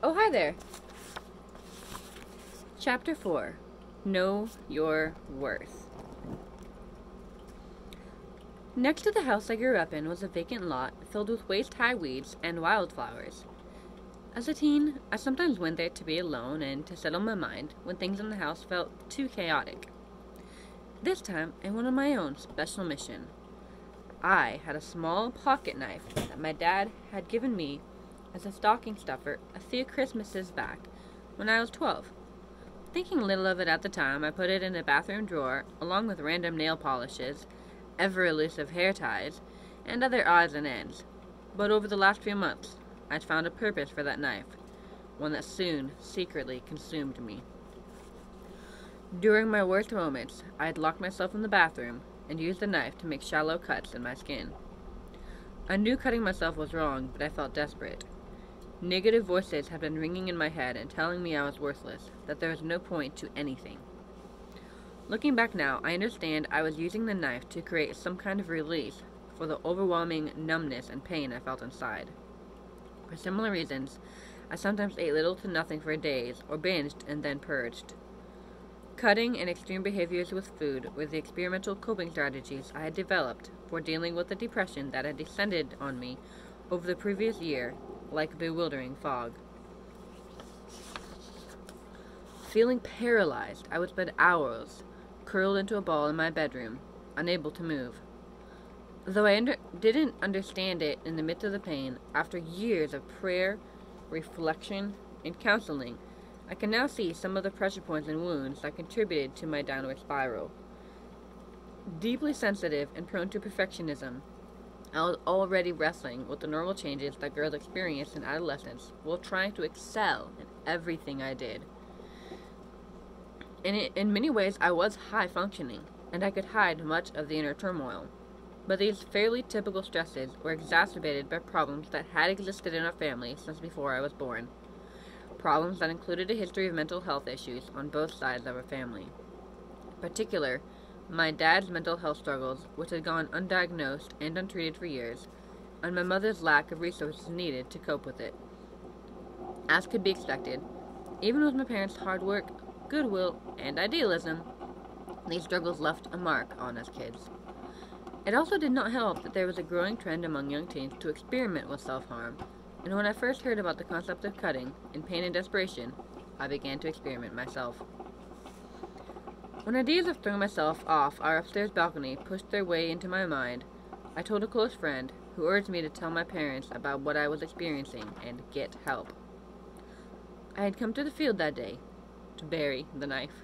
Oh, hi there. Chapter 4. Know Your Worth. Next to the house I grew up in was a vacant lot filled with waist-high weeds and wildflowers. As a teen, I sometimes went there to be alone and to settle my mind when things in the house felt too chaotic. This time, I went on my own special mission. I had a small pocket knife that my dad had given me as a stocking stuffer a few Christmases back when I was 12. Thinking little of it at the time, I put it in a bathroom drawer along with random nail polishes, ever-elusive hair ties, and other odds and ends. But over the last few months, I'd found a purpose for that knife, one that soon secretly consumed me. During my worst moments, I'd lock myself in the bathroom and use the knife to make shallow cuts in my skin. I knew cutting myself was wrong, but I felt desperate. Negative voices had been ringing in my head and telling me I was worthless, that there was no point to anything. Looking back now, I understand I was using the knife to create some kind of release for the overwhelming numbness and pain I felt inside. For similar reasons, I sometimes ate little to nothing for days, or binged and then purged. Cutting and extreme behaviors with food were the experimental coping strategies I had developed for dealing with the depression that had descended on me over the previous year like a bewildering fog. Feeling paralyzed, I would spend hours curled into a ball in my bedroom, unable to move. Though I didn't understand it in the midst of the pain, after years of prayer, reflection, and counseling, I can now see some of the pressure points and wounds that contributed to my downward spiral. Deeply sensitive and prone to perfectionism, I was already wrestling with the normal changes that girls experience in adolescence while trying to excel in everything I did. In many ways, I was high functioning, and I could hide much of the inner turmoil. But these fairly typical stresses were exacerbated by problems that had existed in our family since before I was born. Problems that included a history of mental health issues on both sides of our family. In particular, my dad's mental health struggles, which had gone undiagnosed and untreated for years, and my mother's lack of resources needed to cope with it. As could be expected, even with my parents' hard work, goodwill, and idealism, these struggles left a mark on us kids. It also did not help that there was a growing trend among young teens to experiment with self-harm, and when I first heard about the concept of cutting, in pain and desperation, I began to experiment myself. When ideas of throwing myself off our upstairs balcony pushed their way into my mind, I told a close friend, who urged me to tell my parents about what I was experiencing and get help. I had come to the field that day to bury the knife.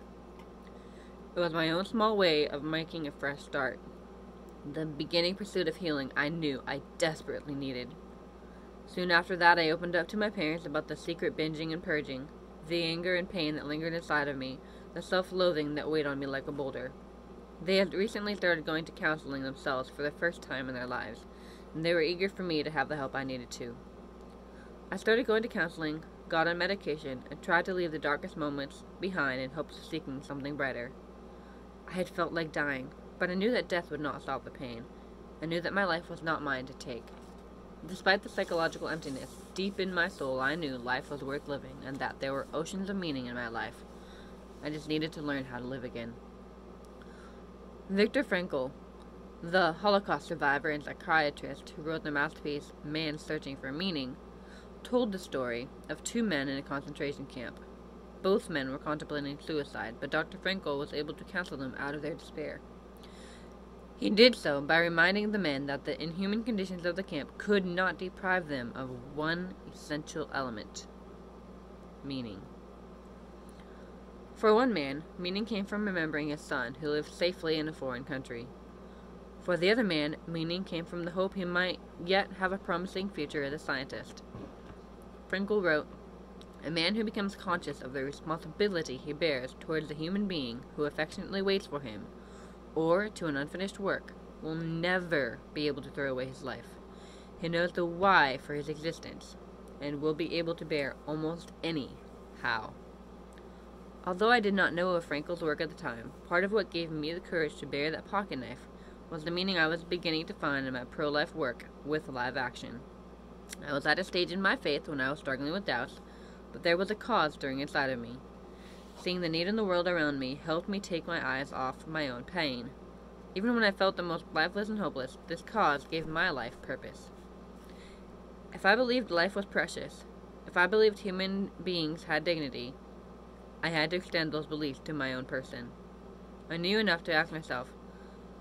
It was my own small way of making a fresh start. The beginning pursuit of healing I knew I desperately needed. Soon after that, I opened up to my parents about the secret binging and purging, the anger and pain that lingered inside of me, the self-loathing that weighed on me like a boulder. They had recently started going to counseling themselves for the first time in their lives, and they were eager for me to have the help I needed too. I started going to counseling, got on medication, and tried to leave the darkest moments behind in hopes of seeking something brighter. I had felt like dying, but I knew that death would not stop the pain. I knew that my life was not mine to take. Despite the psychological emptiness, deep in my soul I knew life was worth living and that there were oceans of meaning in my life. I just needed to learn how to live again. Viktor Frankl, the Holocaust survivor and psychiatrist who wrote the masterpiece Man Searching for Meaning, told the story of two men in a concentration camp. Both men were contemplating suicide, but Dr. Frankl was able to counsel them out of their despair. He did so by reminding the men that the inhuman conditions of the camp could not deprive them of one essential element: meaning. For one man, meaning came from remembering his son who lived safely in a foreign country. For the other man, meaning came from the hope he might yet have a promising future as a scientist. Frankl wrote, "A man who becomes conscious of the responsibility he bears towards the human being who affectionately waits for him, or to an unfinished work, will never be able to throw away his life. He knows the why for his existence, and will be able to bear almost any how." Although I did not know of Frankl's work at the time, part of what gave me the courage to bear that pocket knife was the meaning I was beginning to find in my pro-life work with live action. I was at a stage in my faith when I was struggling with doubts, but there was a cause stirring inside of me. Seeing the need in the world around me helped me take my eyes off my own pain. Even when I felt the most lifeless and hopeless, this cause gave my life purpose. If I believed life was precious, if I believed human beings had dignity, I had to extend those beliefs to my own person. I knew enough to ask myself,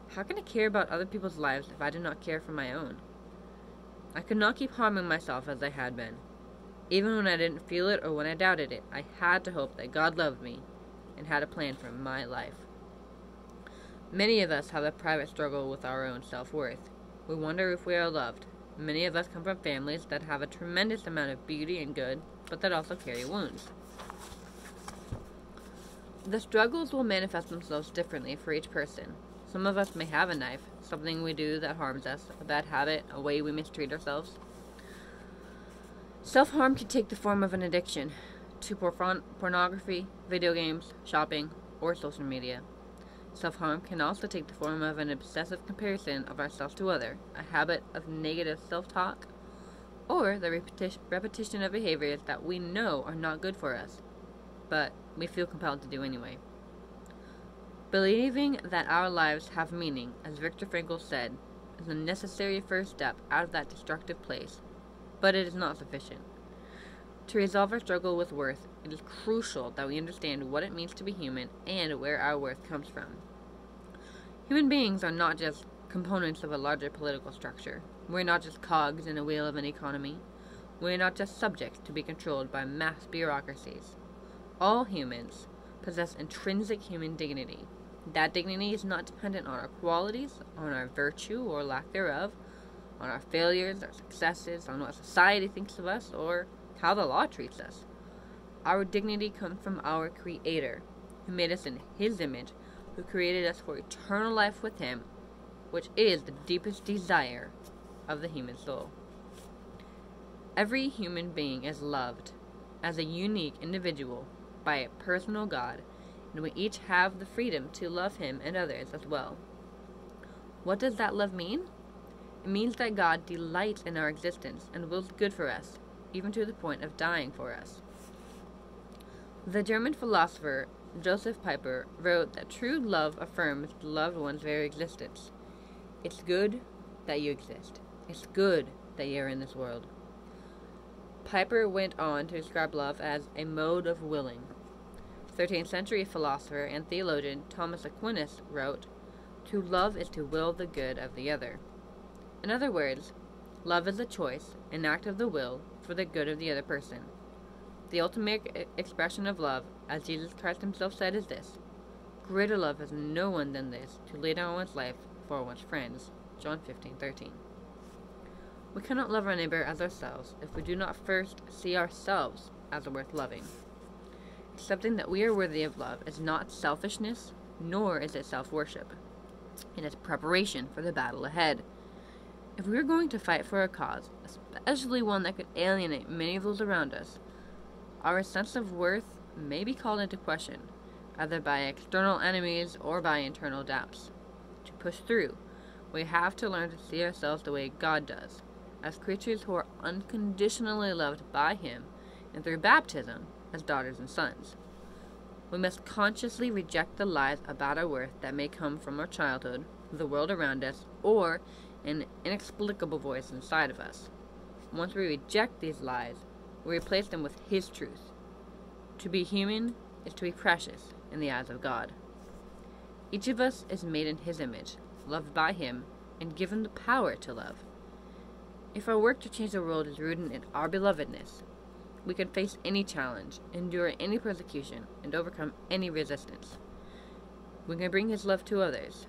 how can I care about other people's lives if I do not care for my own? I could not keep harming myself as I had been. Even when I didn't feel it or when I doubted it, I had to hope that God loved me and had a plan for my life. Many of us have a private struggle with our own self-worth. We wonder if we are loved. Many of us come from families that have a tremendous amount of beauty and good, but that also carry wounds. The struggles will manifest themselves differently for each person. Some of us may have a knife, something we do that harms us, a bad habit, a way we mistreat ourselves. Self-harm can take the form of an addiction to pornography, video games, shopping, or social media. Self-harm can also take the form of an obsessive comparison of ourselves to others, a habit of negative self-talk, or the repetition of behaviors that we know are not good for us, but we feel compelled to do anyway. Believing that our lives have meaning, as Viktor Frankl said, is a necessary first step out of that destructive place, but it is not sufficient. To resolve our struggle with worth, it is crucial that we understand what it means to be human and where our worth comes from. Human beings are not just components of a larger political structure. We're not just cogs in a wheel of an economy. We're not just subjects to be controlled by mass bureaucracies. All humans possess intrinsic human dignity. That dignity is not dependent on our qualities, on our virtue or lack thereof, on our failures, our successes, on what society thinks of us, or how the law treats us. Our dignity comes from our Creator, who made us in His image, who created us for eternal life with Him, which is the deepest desire of the human soul. Every human being is loved as a unique individual by a personal God, and we each have the freedom to love Him and others as well. What does that love mean? It means that God delights in our existence and wills good for us, even to the point of dying for us. The German philosopher Joseph Pieper wrote that true love affirms the loved one's very existence. It's good that you exist. It's good that you're in this world. Pieper went on to describe love as a mode of willing. 13th century philosopher and theologian Thomas Aquinas wrote, "To love is to will the good of the other." In other words, love is a choice, an act of the will, for the good of the other person. The ultimate expression of love, as Jesus Christ Himself said, is this: greater love has no one than this, to lay down one's life for one's friends. John 15:13. We cannot love our neighbor as ourselves if we do not first see ourselves as worth loving. Accepting that we are worthy of love is not selfishness, nor is it self-worship. It is preparation for the battle ahead. If we are going to fight for a cause, especially one that could alienate many of those around us, our sense of worth may be called into question, either by external enemies or by internal doubts. To push through, we have to learn to see ourselves the way God does, as creatures who are unconditionally loved by Him, and through baptism, as daughters and sons. We must consciously reject the lies about our worth that may come from our childhood, the world around us, or an inexplicable voice inside of us. Once we reject these lies, we replace them with His truth. To be human is to be precious in the eyes of God. Each of us is made in His image, loved by Him, and given the power to love. If our work to change the world is rooted in our belovedness, we can face any challenge, endure any persecution, and overcome any resistance. We can bring His love to others.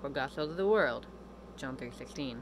For God so loved the world, John 3:16.